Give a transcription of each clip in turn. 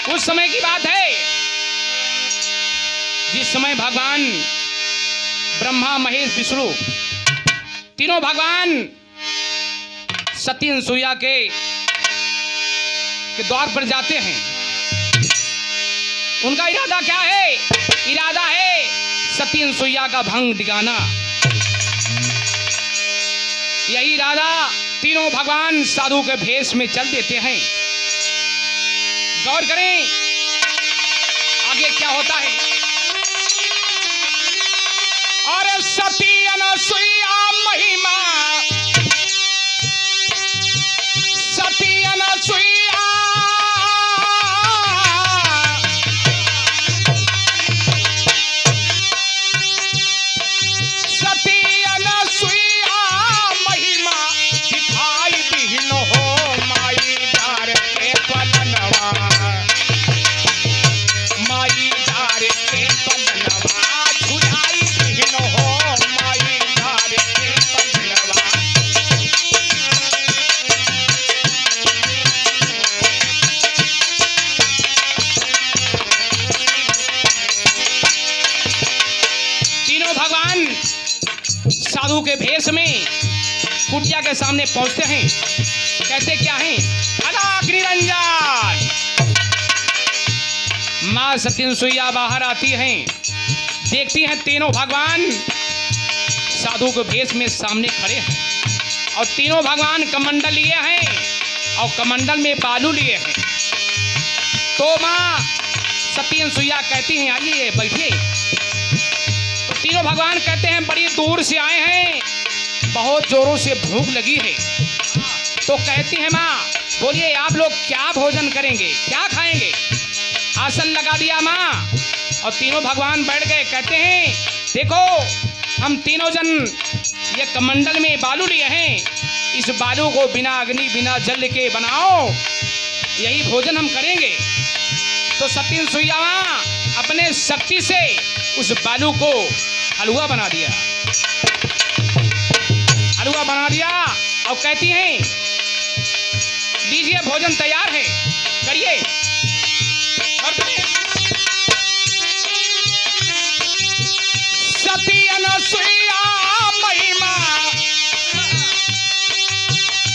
उस समय की बात है जिस समय भगवान ब्रह्मा महेश विष्णु तीनों भगवान सती अनसुईया के द्वार पर जाते हैं। उनका इरादा क्या है? इरादा है सती अनसुईया का भंग दिखाना। यही इरादा तीनों भगवान साधु के भेष में चल देते हैं। गौर करें आगे क्या होता है। और सती अनसुईया महिमा, सती अनसुईया सती अनसुईया महिमा दिखाई दीन हो माई डार के पलनवा, माई डार के पलनवा झुलाई दीन हो माई डार के पलनवा। तीनों भगवान साधु के भेष में कुटिया के सामने पहुंचते हैं। कहते क्या हैं? अलग निरंजन। मां सती अनसुईया बाहर आती हैं, देखती हैं तीनों भगवान साधु के भेष में सामने खड़े हैं और तीनों भगवान कमंडल लिए हैं और कमंडल में बालू लिए हैं। तो मां सती अनसुईया कहती हैं आइए बैठिए। तो तीनों भगवान कहते हैं बड़ी दूर से आए हैं, बहुत जोरों से भूख लगी है। तो कहती है माँ बोलिए आप लोग क्या भोजन करेंगे, क्या खाएंगे? आसन लगा दिया माँ और तीनों भगवान बैठ गए। कहते हैं देखो हम तीनों जन ये कमंडल में बालू लिए हैं, इस बालू को बिना अग्नि बिना जल के बनाओ, यही भोजन हम करेंगे। तो सती अनसुईया माँ अपने शक्ति से उस बालू को हलवा बना दिया, हलवा बना दिया और कहती हैं लीजिए भोजन तैयार है, करिए। और सती अनसुईया महिमा,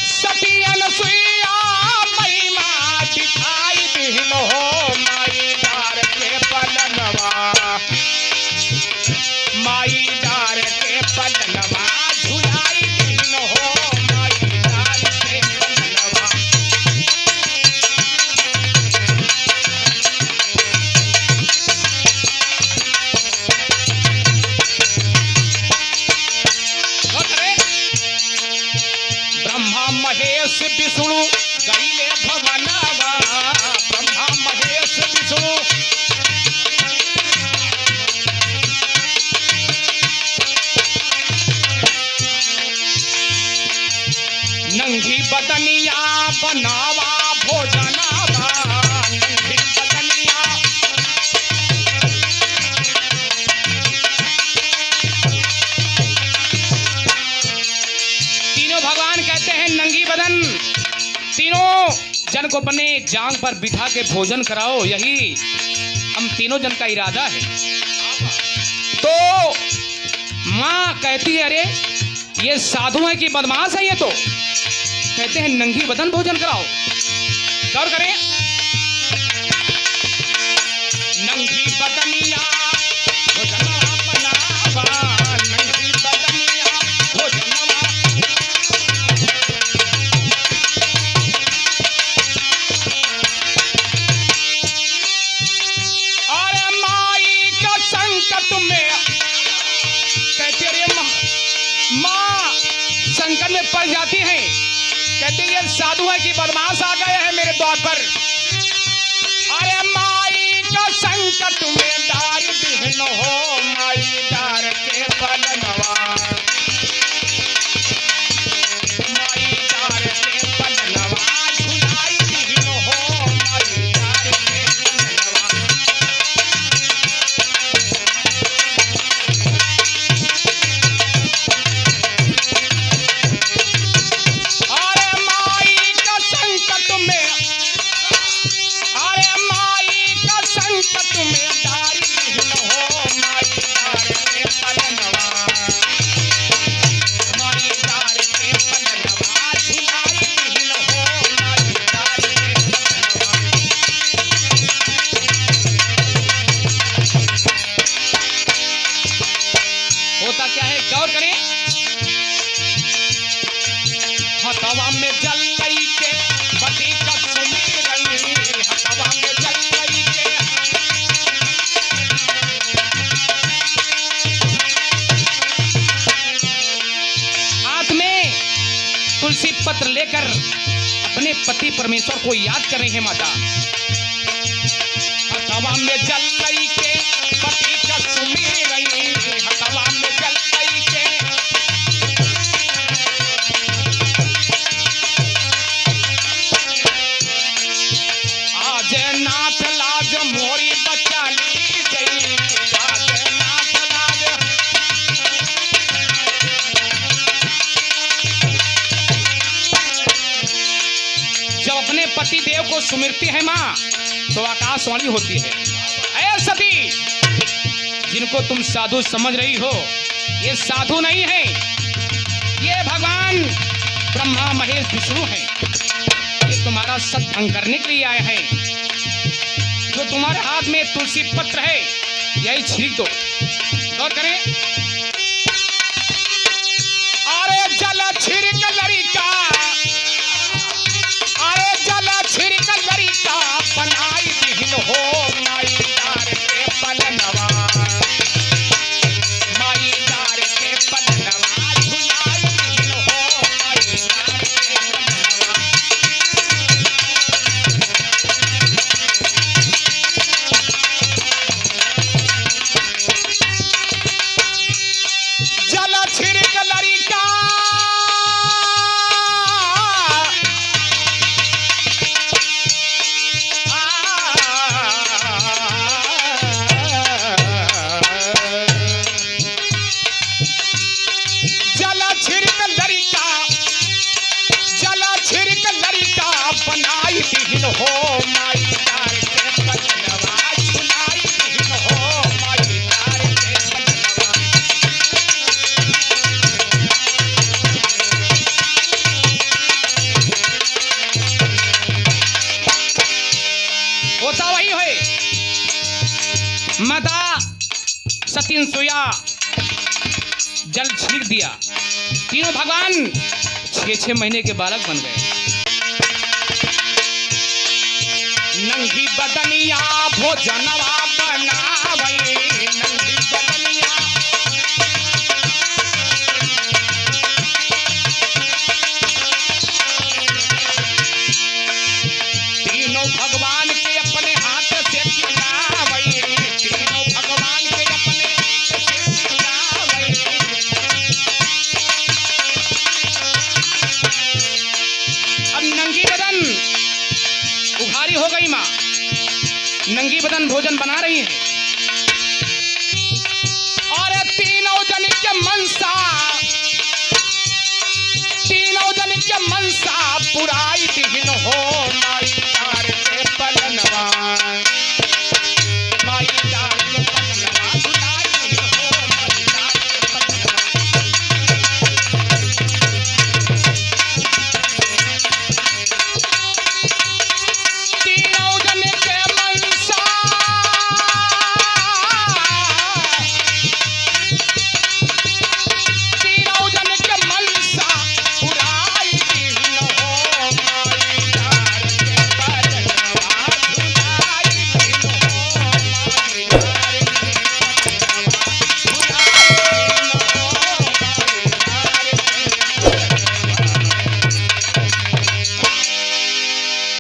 सती अनसुईया महिमा दिखाई दीन हो माई डार के पलनवा, माई डार के पलनवा झुलाई दीन हो माई डार के पलनवा। ब्रह्मा महेश विष्णु गईले भवनवा, ब्रह्मा महेश विष्णु नंगी बदनिया बनावा भोजनावा, नंगी बदनिया तीनों भगवान कहते हैं नंगी बदन तीनों जन को अपने जांग पर बिठा के भोजन कराओ, यही हम तीनों जन का इरादा है। तो माँ कहती है अरे ये साधु है कि बदमाश है ये? तो कहते हैं नंगी बदन भोजन कराओ। गौर करें नंगी बदनिया भोजनवा बनावा, नंगी बदनिया भोजनवा। अरे माई का संकट में कहते अरे माँ संकट में पड़ जाती हैं। कहते ये साधु है कि बदमाश आ गए हैं मेरे द्वार पर। अरे माई का संकट में डार दीन हो माई डार के पलनवा, क्या है, गौर करें। हथवा में जल लई के पति का सुमिरन, हथवा में जल लई के। हाथ में तुलसी पत्र लेकर अपने पति परमेश्वर को याद कर रही है माता। हथवा में जल लई के पति का सुमिरन, हथवा में जल लई के। आज नाथ लाज मोरी बचा ली गई, आज नाथ लाज। जब अपने पति देव को सुमिरती है माँ तो आकाशवाणी होती है, ऐ सती, जिनको तुम साधु समझ रही हो ये साधु नहीं है, ये भगवान ब्रह्मा महेश विष्णु हैं। ये तुम्हारा सत्संग करने के लिए आए हैं। जो तुम्हारे हाथ में तुलसी पत्र है यही छिड़क दो। गौर करें। अरे जल छिड़क लड़का, अरे जल छिड़क लड़का, बनाई दिल हो माई डार के पलनवा, माई डार के पलनवा, झुलाई दिल हो माई डार के पलनवा। जल छिड़क लड़का, जल छिड़क लड़का, जल छिड़क लड़का, बनाई दिल हो माई डार के पलनवा, झुलाई दिल हो माई डार के पलनवा। होता वही है। माता सतीन सोया, जल छिड़क दिया, तीनों भगवान 6-6 महीने के बालक बन गए। नंगी बदनिया भोजनवा बनावई, नंगी बदनिया। तीनों भगवान के अपने हाथ से खिलावई, तीनों भगवान के अपने हाथ से खिलावई। अब नंगी बदन उघारी हो गई माँ, नंगी बदन भोजन बना रही है।